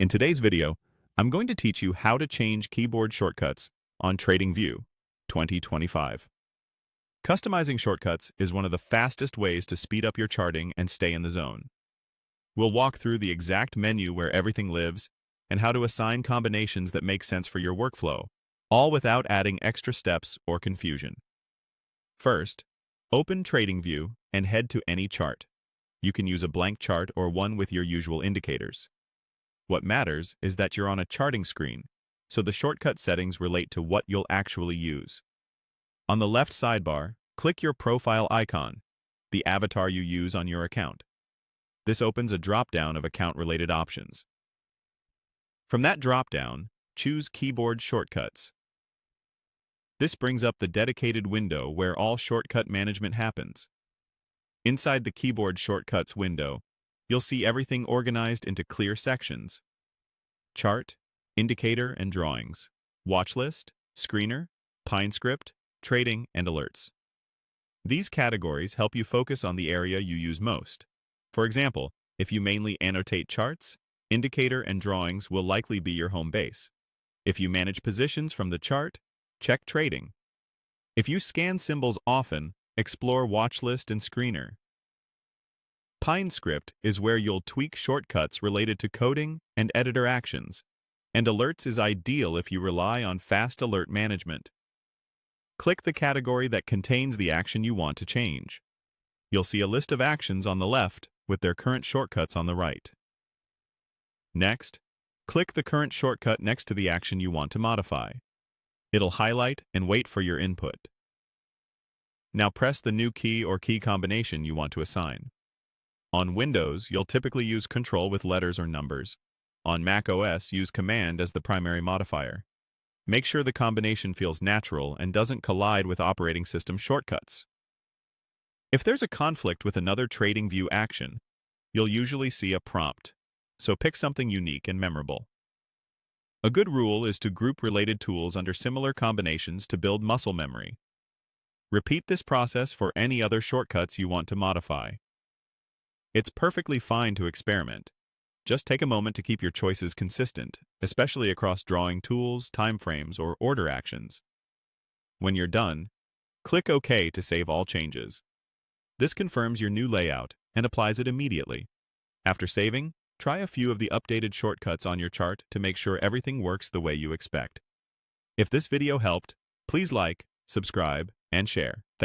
In today's video, I'm going to teach you how to change keyboard shortcuts on Tradingview 2025. Customizing shortcuts is one of the fastest ways to speed up your charting and stay in the zone. We'll walk through the exact menu where everything lives and how to assign combinations that make sense for your workflow, all without adding extra steps or confusion. First, open Tradingview and head to any chart. You can use a blank chart or one with your usual indicators. What matters is that you're on a charting screen, so the shortcut settings relate to what you'll actually use. On the left sidebar, click your profile icon, the avatar you use on your account. This opens a drop-down of account-related options. From that drop-down, choose Keyboard Shortcuts. This brings up the dedicated window where all shortcut management happens. Inside the Keyboard Shortcuts window, you'll see everything organized into clear sections: Chart, Indicator and Drawings, Watchlist, Screener, PineScript, Trading, and Alerts. These categories help you focus on the area you use most. For example, if you mainly annotate charts, Indicator and Drawings will likely be your home base. If you manage positions from the chart, check Trading. If you scan symbols often, explore Watchlist and Screener. PineScript is where you'll tweak shortcuts related to coding and editor actions, and Alerts is ideal if you rely on fast alert management. Click the category that contains the action you want to change. You'll see a list of actions on the left with their current shortcuts on the right. Next, click the current shortcut next to the action you want to modify. It'll highlight and wait for your input. Now press the new key or key combination you want to assign. On Windows, you'll typically use Control with letters or numbers. On Mac OS, use Command as the primary modifier. Make sure the combination feels natural and doesn't collide with operating system shortcuts. If there's a conflict with another Tradingview action, you'll usually see a prompt, so pick something unique and memorable. A good rule is to group related tools under similar combinations to build muscle memory. Repeat this process for any other shortcuts you want to modify. It's perfectly fine to experiment. Just take a moment to keep your choices consistent, especially across drawing tools, timeframes, or order actions. When you're done, click OK to save all changes. This confirms your new layout and applies it immediately. After saving, try a few of the updated shortcuts on your chart to make sure everything works the way you expect. If this video helped, please like, subscribe, and share. Thanks.